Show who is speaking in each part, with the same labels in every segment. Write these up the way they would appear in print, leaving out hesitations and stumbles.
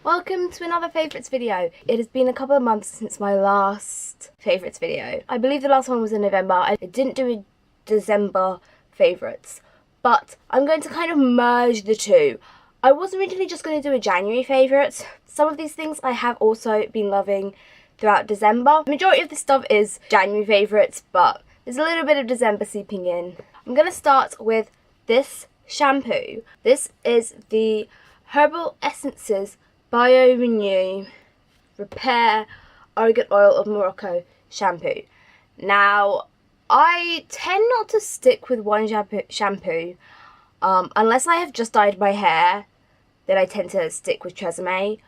Speaker 1: Welcome to another favourites video. It has been a couple of months since my last favourites video. I believe the last one was in November. I didn't do a December favourites, but I'm going to kind of merge the two. I was originally just going to do a January favourites. Some of these things I have also been loving throughout December. The majority of this stuff is January favourites, but there's a little bit of December seeping in. I'm going to start with this shampoo. This is the Herbal Essences Bio Renew Repair Argan Oil of Morocco shampoo. Now, I tend not to stick with one shampoo unless I have just dyed my hair. Then I tend to stick with Tresemme,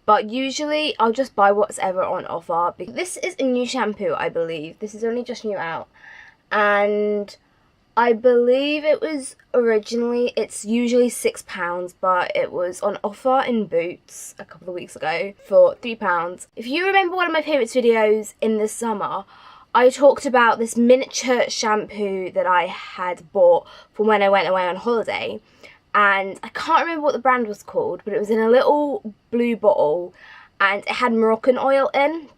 Speaker 1: but usually I'll just buy whatever on offer. This is a new shampoo, I believe. This is only just new out, and I believe it was originally, it's usually £6, but it was on offer in Boots a couple of weeks ago for £3. If you remember one of my favourites videos in the summer, I talked about this miniature shampoo that I had bought from when I went away on holiday. And I can't remember what the brand was called, but it was in a little blue bottle and it had Moroccan oil in.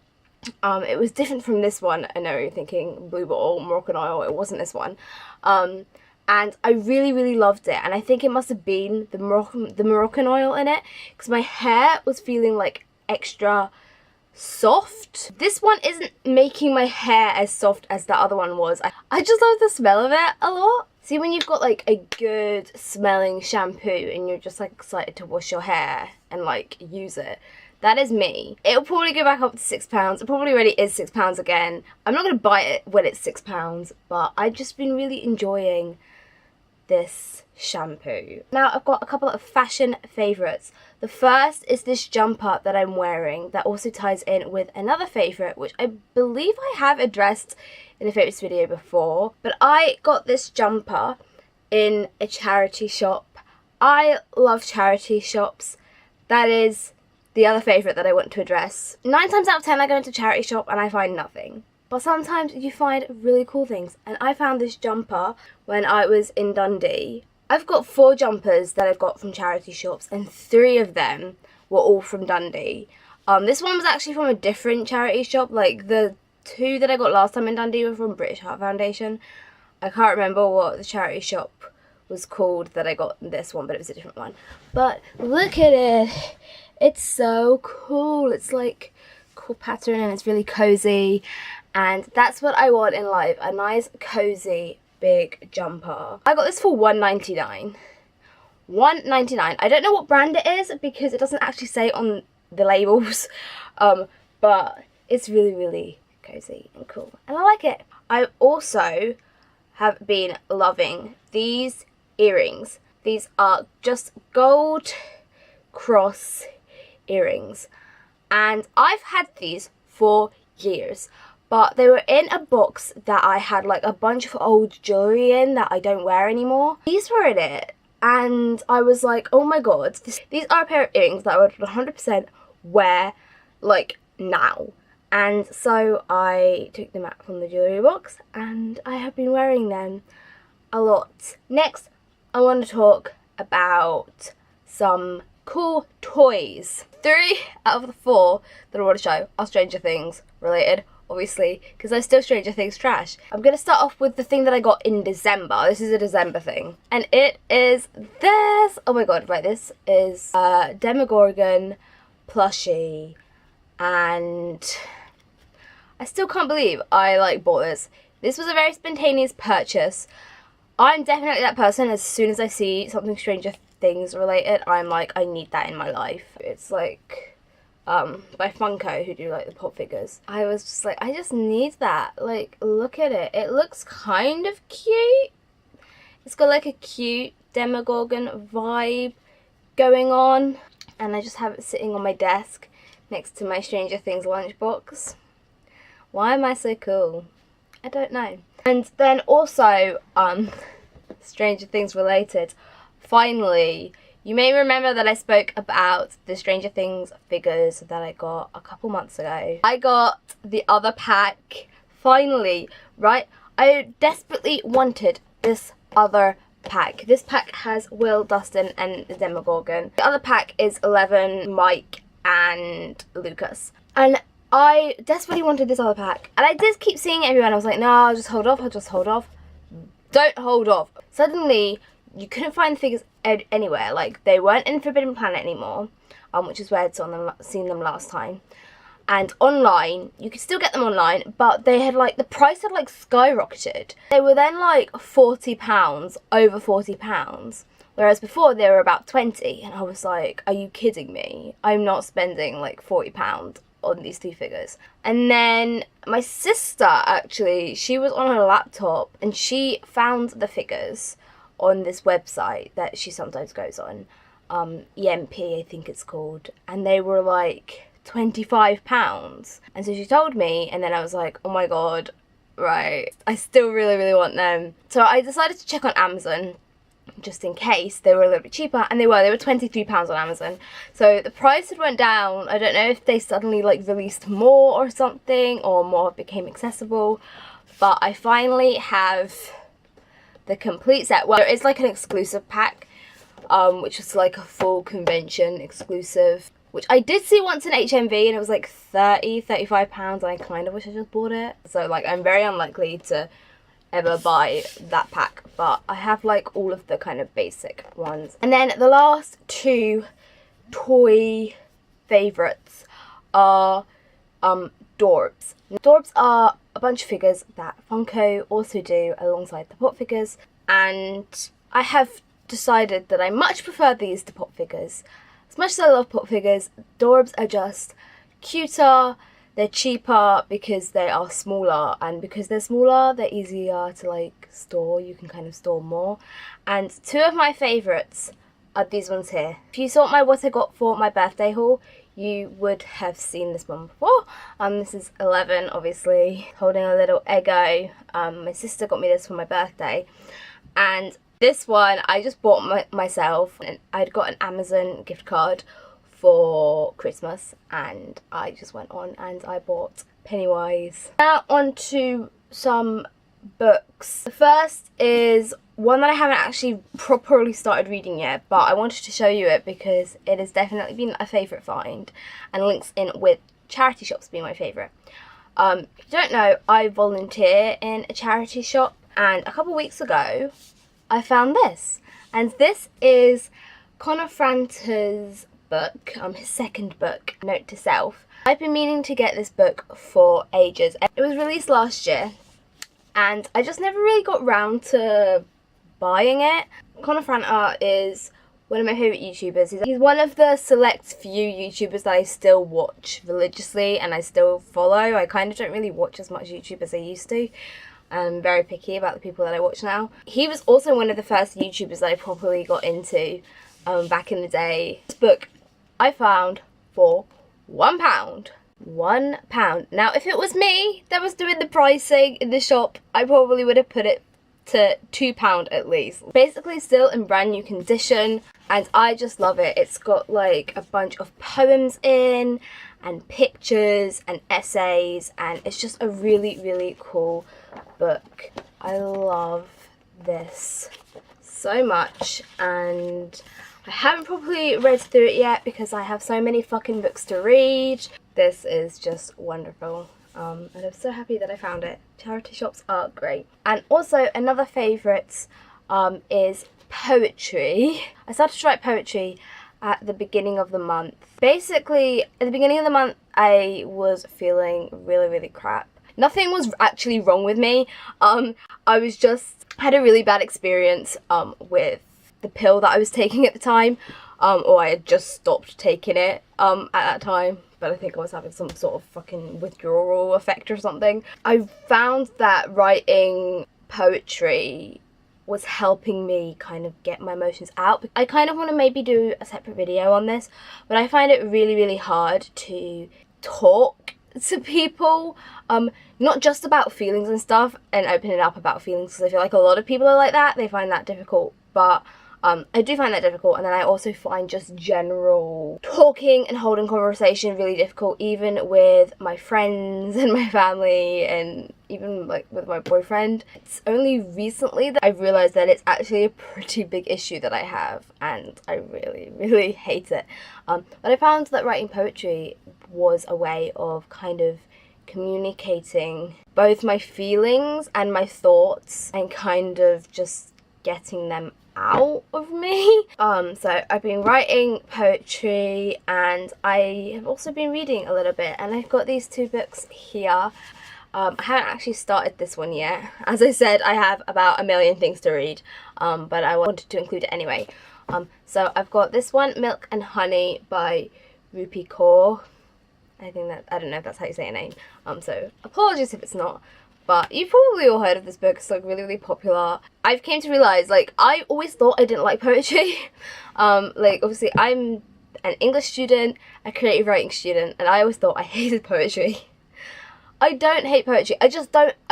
Speaker 1: It was different from this one. I know you're thinking blue bottle, Moroccan oil. It wasn't this one. And I really loved it. And I think it must have been the Moroccan oil in it, because my hair was feeling like extra soft. This one isn't making my hair as soft as the other one was. I just love the smell of it a lot. See, when you've got like a good smelling shampoo and you're just like excited to wash your hair and like use it. That is me. It'll probably go back up to £6. It probably already is £6 again. I'm not going to buy it when it's £6, but I've just been really enjoying this shampoo. Now I've got a couple of fashion favourites. The first is this jumper that I'm wearing that also ties in with another favourite, which I believe I have addressed in a favourites video before. But I got this jumper in a charity shop. I love charity shops. That is the other favourite that I want to address. 9 times out of 10 I go into a charity shop and I find nothing. But sometimes you find really cool things. And I found this jumper when I was in Dundee. I've got 4 jumpers that I've got from charity shops, and 3 of them were all from Dundee. This one was actually from a different charity shop. Like the 2 that I got last time in Dundee were from British Heart Foundation. I can't remember what the charity shop was called that I got this one, but it was a different one. But look at it. It's so cool. It's like cool pattern and it's really cozy. And that's what I want in life. A nice, cozy, big jumper. I got this for £1.99. £1.99. I don't know what brand it is because it doesn't actually say on the labels. But it's really cozy and cool. And I like it. I also have been loving these earrings. These are just gold cross earrings, and I've had these for years, but they were in a box that I had like a bunch of old jewelry in that I don't wear anymore. These were in it, and I was like, oh my god, these are a pair of earrings that I would 100% wear like now. And so I took them out from the jewelry box and I have been wearing them a lot. Next, I want to talk about some cool toys. 3 out of the 4 that I want to show are Stranger Things related, obviously, because I still Stranger Things trash. I'm going to start off with the thing that I got in December. This is a December thing. And it is this. Oh my god, right, this is a Demogorgon plushie. And I still can't believe I like bought this. This was a very spontaneous purchase. I'm definitely that person, as soon as I see something Stranger Things related, I'm like, I need that in my life. It's like by Funko, who do like the pop figures. I was just like, I just need that. Like, look at it. It looks kind of cute. It's got like a cute Demogorgon vibe going on, and I just have it sitting on my desk next to my Stranger Things lunchbox. Why am I so cool? I don't know. And then also, Stranger Things related, finally, you may remember that I spoke about the Stranger Things figures that I got a couple months ago. I got the other pack, finally, right? I desperately wanted this other This pack has Will, Dustin and the Demogorgon. The other pack is 11, Mike and Lucas. And I desperately wanted this other pack, and I did keep seeing it everywhere, and I was like, no, I'll just hold off, I'll just hold off. Don't hold off. Suddenly, you couldn't find the figures anywhere. Like, they weren't in Forbidden Planet anymore, which is where I'd seen them last time. And online, you could still get them online, but they had like, the price had like skyrocketed. They were then like £40, over £40. Whereas before they were about 20, and I was like, are you kidding me? I'm not spending like £40 on these two figures. And then my sister, actually, she was on her laptop and she found the figures on this website that she sometimes goes on, EMP I think it's called, and they were like £25. And so she told me, and then I was like, oh my god, right, I still really want them. So I decided to check on Amazon just in case they were a little bit cheaper, and they were £23 on Amazon. So the price had went down. I don't know if they suddenly like released more or something, or more became accessible, but I finally have the complete set. Well, it's like an exclusive pack, which was like a full convention exclusive, which I did see once in HMV, and it was like £35, and I kind of wish I just bought it. So like, I'm very unlikely to ever buy that pack, but I have like all of the kind of basic ones. And then the last two toy favourites are Dorbs. Dorbs are a bunch of figures that Funko also do alongside the pop figures, and I have decided that I much prefer these to pop figures. As much as I love pop figures, Dorbs are just cuter. They're cheaper because they are smaller, and because they're smaller, they're easier to like store. You can kind of store more. And two of my favourites are these ones here. If you saw what I got for my birthday haul, you would have seen this one before. This is 11, obviously, holding a little Eggo. My sister got me this for my birthday, and this one I just bought myself, and I'd got an Amazon gift card for Christmas, and I just went on and I bought Pennywise. Now on to some books. The first is one that I haven't actually properly started reading yet, but I wanted to show you it because it has definitely been a favourite find, and links in with charity shops being my favourite. If you don't know, I volunteer in a charity shop, and a couple weeks ago I found this, and this is Connor Franta's book, his second book, Note to Self. I've been meaning to get this book for ages. It was released last year, and I just never really got round to buying it. Connor Franta is one of my favourite YouTubers. He's one of the select few YouTubers that I still watch religiously and I still follow. I kind of don't really watch as much YouTube as I used to. I'm very picky about the people that I watch now. He was also one of the first YouTubers that I properly got into back in the day. This book I found for £1. £1. Now, if it was me that was doing the pricing in the shop, I probably would have put it to £2 at least. Basically still in brand new condition, and I just love it. It's got like a bunch of poems in, and pictures and essays, and it's just a really cool book. I love this so much, and I haven't properly read through it yet because I have so many fucking books to read. This is just wonderful, and I'm so happy that I found it. Charity shops are great. And also another favourite is poetry. I started to write poetry at the beginning of the month. Basically, at the beginning of the month, I was feeling really crap. Nothing was actually wrong with me. I was just had a really bad experience with the pill that I was taking at the time, or I had just stopped taking it at that time, but I think I was having some sort of fucking withdrawal effect or something. I found that writing poetry was helping me kind of get my emotions out. I kind of want to maybe do a separate video on this, but I find it really hard to talk to people, not just about feelings and stuff, and opening up about feelings, because I feel like a lot of people are like that. They find that difficult, but I do find that difficult, and then I also find just general talking and holding conversation really difficult, even with my friends and my family, and even like with my boyfriend. It's only recently that I've realised that it's actually a pretty big issue that I have, and I really hate it. But I found that writing poetry was a way of kind of communicating both my feelings and my thoughts, and kind of just getting them out of me. So I've been writing poetry, and I have also been reading a little bit, and I've got these two books here. I haven't actually started this one yet. As I said, I have about a million things to read, but I wanted to include it anyway. So I've got this one, Milk and Honey by Rupi Kaur. I don't know if that's how you say her name. So apologies if it's not. But you've probably all heard of this book. It's like really popular. I've came to realise, like, I always thought I didn't like poetry. Like, obviously I'm an English student, a creative writing student, and I always thought I hated poetry. I don't hate poetry. I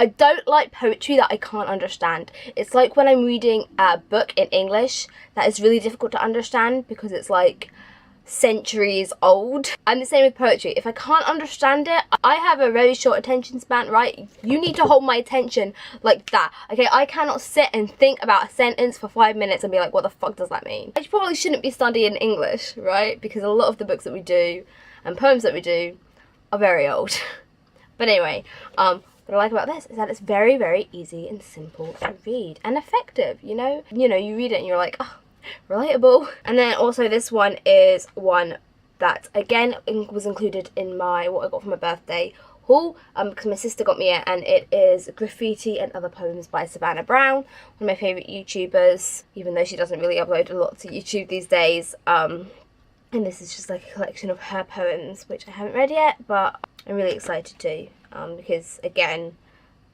Speaker 1: don't like poetry that I can't understand. It's like when I'm reading a book in English that is really difficult to understand because it's like centuries old. And the same with poetry. If I can't understand it, I have a very short attention span, right? You need to hold my attention like that, okay? I cannot sit and think about a sentence for 5 minutes and be like, what the fuck does that mean? I probably shouldn't be studying English, right? Because a lot of the books that we do and poems that we do are very old. But anyway, what I like about this is that it's very easy and simple to read and effective, you know? You read it and you're like, oh, relatable. And then also this one is one that again was included in my what I got for my birthday haul, because my sister got me it, and it is Graffiti and Other Poems by Savannah Brown, one of my favourite YouTubers, even though she doesn't really upload a lot to YouTube these days. And this is just like a collection of her poems, which I haven't read yet, but I'm really excited to, because again,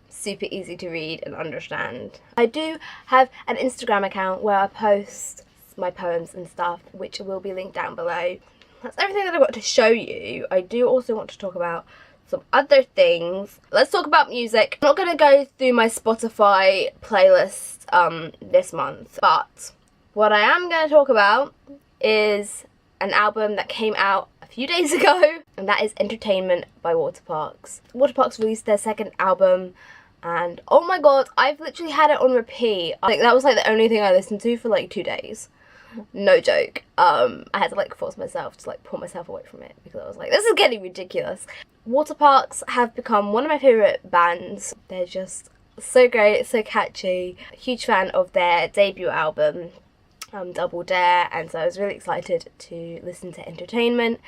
Speaker 1: super easy to read and understand. I do have an Instagram account where I post my poems and stuff, which will be linked down below. That's everything that I've got to show you. I do also want to talk about some other things. Let's talk about music. I'm not going to go through my Spotify playlist this month, but what I am going to talk about is an album that came out a few days ago, and that is Entertainment by Waterparks. Waterparks released their second album, and oh my god, I've literally had it on repeat. Like, that was like the only thing I listened to for like 2 days. No joke. I had to like force myself to like pull myself away from it, because I was like, this is getting ridiculous. Waterparks have become one of my favourite bands. They're just so great, so catchy. Huge fan of their debut album, Double Dare, and so I was really excited to listen to Entertainment,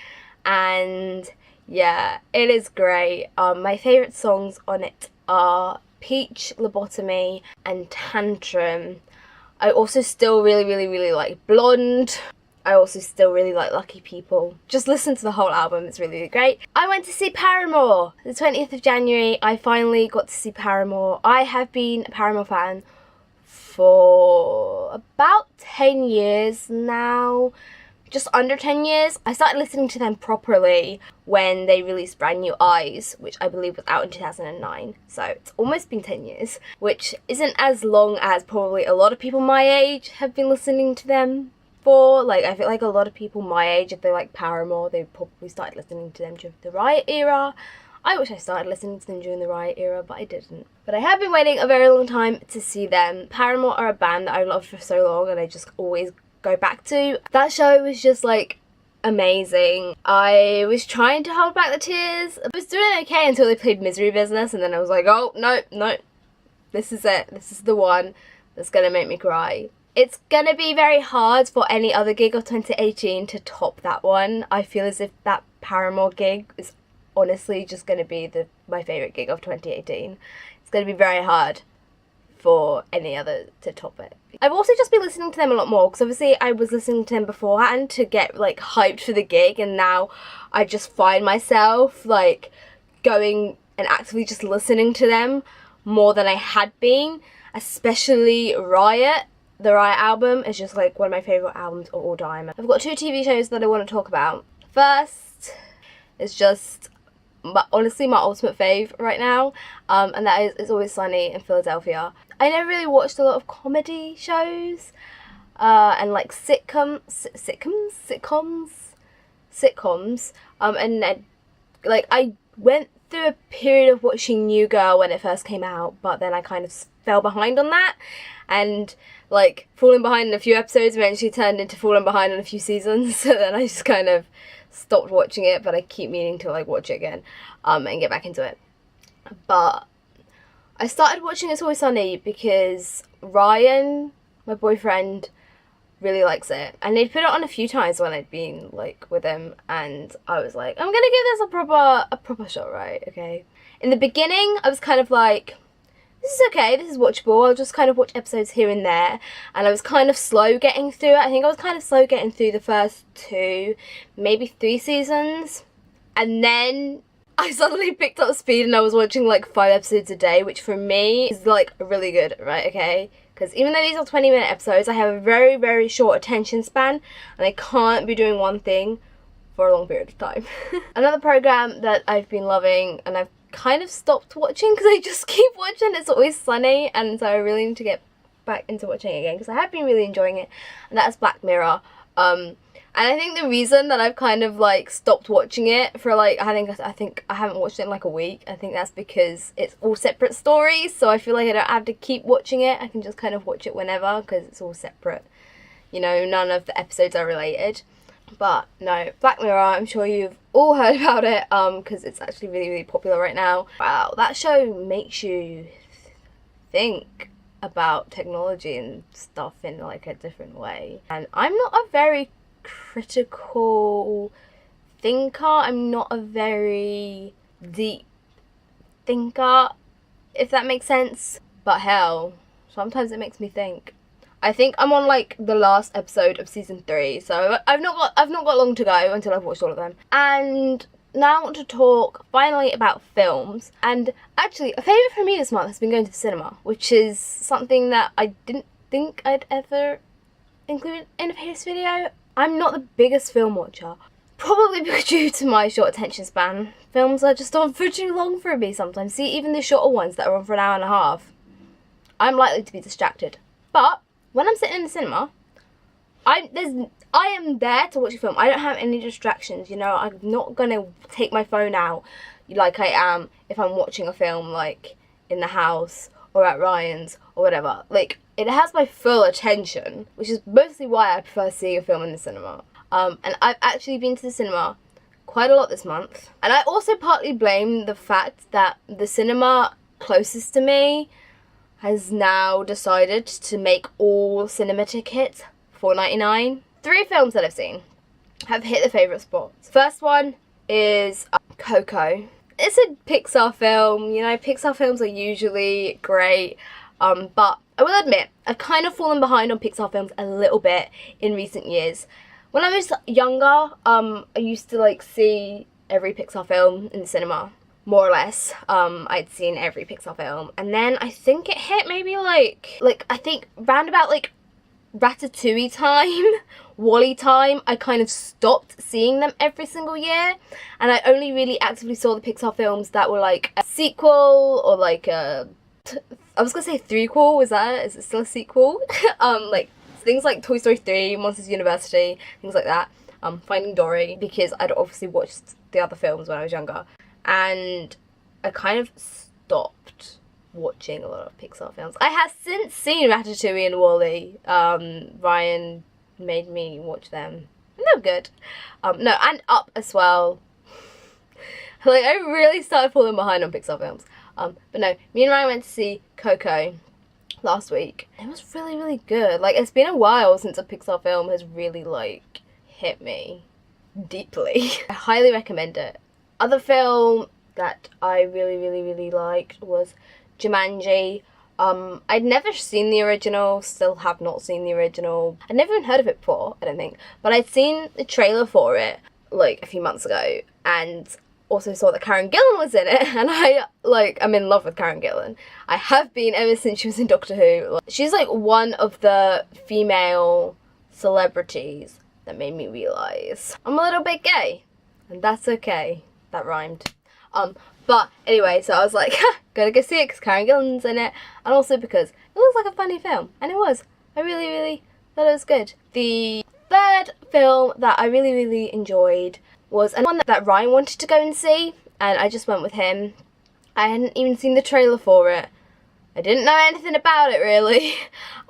Speaker 1: and yeah, it is great. My favourite songs on it are Peach, Lobotomy and Tantrum. I also still really like Blonde. I also still really like Lucky People. Just listen to the whole album, it's really great. I went to see Paramore the 20th of January. I finally got to see Paramore. I have been a Paramore fan for about 10 years now. Just under 10 years. I started listening to them properly when they released Brand New Eyes, which I believe was out in 2009. So it's almost been 10 years, which isn't as long as probably a lot of people my age have been listening to them for. Like, I feel like a lot of people my age, if they like Paramore, they probably started listening to them during the Riot era. I wish I started listening to them during the Riot era, but I didn't. But I have been waiting a very long time to see them. Paramore are a band that I've loved for so long, and I just always go back to. That show was just like amazing. I was trying to hold back the tears. I was doing okay until they played Misery Business, and then I was like, oh no, this is it. This is the one that's gonna make me cry. It's gonna be very hard for any other gig of 2018 to top that one. I feel as if that Paramore gig is honestly just gonna be my favourite gig of 2018. It's gonna be very hard for any other to top it. I've also just been listening to them a lot more, because obviously I was listening to them beforehand to get like hyped for the gig, and now I just find myself like going and actively just listening to them more than I had been, especially Riot. The Riot album is just like one of my favourite albums of all time. I've got 2 TV shows that I want to talk about. First is just honestly my ultimate fave right now, and that is It's Always Sunny in Philadelphia. I never really watched a lot of comedy shows, and like sitcoms, and then, like, I went through a period of watching New Girl when it first came out, but then I kind of fell behind on that, and like falling behind in a few episodes eventually turned into falling behind on a few seasons, so then I just kind of stopped watching it, but I keep meaning to like watch it again and get back into it. But I started watching It's Always Sunny because Ryan, my boyfriend, really likes it, and he'd put it on a few times when I'd been like with him, and I was like, I'm gonna give this a proper shot, right? Okay. In the beginning I was kind of like, this is okay, this is watchable, I'll just kind of watch episodes here and there, and I was kind of slow getting through it. I think I was kind of slow getting through the first 2, maybe 3 seasons, and then I suddenly picked up speed and I was watching like 5 episodes a day, which for me is like really good, right? Okay, because even though these are 20-minute episodes, I have a very, very short attention span, and I can't be doing one thing for a long period of time. Another program that I've been loving, and I've kind of stopped watching because I just keep watching It's Always Sunny, and so I really need to get back into watching it again because I have been really enjoying it, and that's Black Mirror. And I think the reason that I've kind of like stopped watching it for like, I think I haven't watched it in like a week, I think that's because it's all separate stories, so I feel like I don't have to keep watching it. I can just kind of watch it whenever because it's all separate, you know, none of the episodes are related. But no, Black Mirror, I'm sure you've all heard about it because it's actually really, really popular right now. Wow, that show makes you think about technology and stuff in like a different way, and I'm not a very critical thinker, I'm not a very deep thinker, if that makes sense, but hell, sometimes it makes me think. I think I'm on like the last episode of season 3, so I've not got long to go until I've watched all of them. And now I want to talk finally about films, and actually a favourite for me this month has been going to the cinema, which is something that I didn't think I'd ever include in a previous video. I'm not the biggest film watcher, probably due to my short attention span. Films are just on for too long for me sometimes. See, even the shorter ones that are on for an hour and a half, I'm likely to be distracted. But when I'm sitting in the cinema, I am there to watch a film. I don't have any distractions, you know. I'm not gonna take my phone out like I am if I'm watching a film like in the house or at Ryan's or whatever. Like, it has my full attention, which is mostly why I prefer seeing a film in the cinema. And I've actually been to the cinema quite a lot this month. And I also partly blame the fact that the cinema closest to me has now decided to make all cinema tickets $4.99. 3 films that I've seen have hit the favourite spots. First one is COCO. It's a Pixar film, you know, Pixar films are usually great, but I will admit, I've kind of fallen behind on Pixar films a little bit in recent years. When I was younger, I used to like see every Pixar film in the cinema, more or less. I'd seen every Pixar film, and then I think it hit maybe like I think round about like Ratatouille time, Wall-E time, I kind of stopped seeing them every single year, and I only really actively saw the Pixar films that were like a sequel or like a, I was gonna say threequel, is it still a sequel? Like things like Toy Story 3, Monsters University, things like that, Finding Dory, because I'd obviously watched the other films when I was younger, and I kind of stopped watching a lot of Pixar films. I have since seen Ratatouille and Wall-E. Ryan made me watch them, and they're good. No, and Up as well. Like, I really started falling behind on Pixar films. But no, me and Ryan went to see COCO last week. It was really, really good. Like, it's been a while since a Pixar film has really, like, hit me deeply. I highly recommend it. Other film that I really, really, really liked was Jumanji. I'd never seen the original, still have not seen the original. I'd never even heard of it before, I don't think. But I'd seen the trailer for it, like, a few months ago, and also saw that Karen Gillan was in it, and I'm in love with Karen Gillan. I have been ever since she was in Doctor Who. She's like one of the female celebrities that made me realise I'm a little bit gay, and that's okay. That rhymed. But anyway, so I was like, gotta go see it because Karen Gillan's in it, and also because it looks like a funny film, and it was. I really, really thought it was good. The third film that I really enjoyed was one that Ryan wanted to go and see, and I just went with him. I hadn't even seen the trailer for it. I didn't know anything about it really.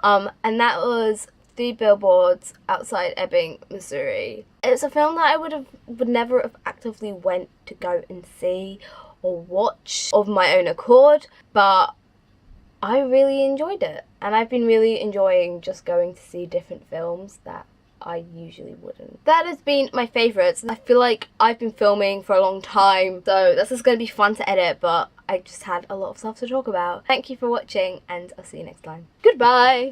Speaker 1: And that was 3 Billboards Outside Ebbing, Missouri. It's a film that I would never have actively went to go and see or watch of my own accord, but I really enjoyed it, and I've been really enjoying just going to see different films that I usually wouldn't. That has been my favourites. I feel like I've been filming for a long time, so this is going to be fun to edit, but I just had a lot of stuff to talk about. Thank you for watching, and I'll see you next time. Goodbye!